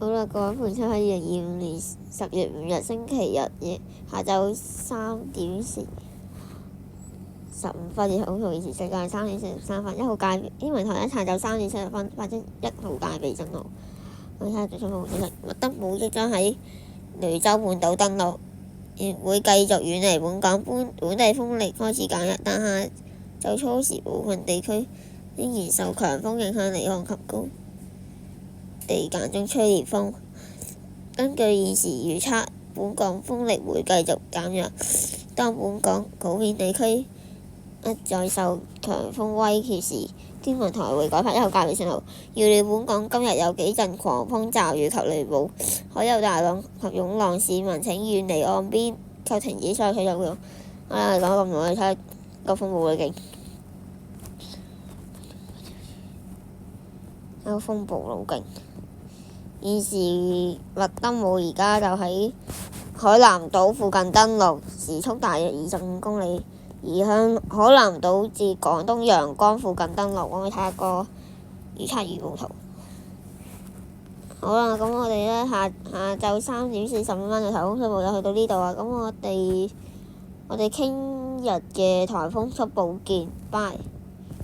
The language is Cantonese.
好啦，各位觀眾，係2025年10月5日星期日夜下晝3:15，好同以前世界3:43，一號戒天文台下晝3:40發出1號戒備信號。我睇下最新報消息，麥德姆即將喺雷州半島登陸，會繼續遠離本港，本地風力開始減弱，但下晝初時部分地區仍然受強風影響，離岸及高地間中吹烈風。根據現時預測，本港風力會繼續減弱。當本港普遍地區一再受強風威脅時，天文台會改發1號戒備信號。預料本港今日有幾陣狂風驟雨及雷暴，海有大浪及湧浪，市民請遠離岸邊及停止所有水上活動。我哋講咁耐，睇下個風暴幾勁。個風暴好勁。現時麥德姆而家就喺海南島附近登陸，時速大約25公里，移向海南島至廣東陽江附近登陸。我哋睇下個預測預報圖。好啦，咁我哋呢下晝3:45嘅颱風速報就去到呢度啊。咁我哋聽日嘅颱風速報見，拜。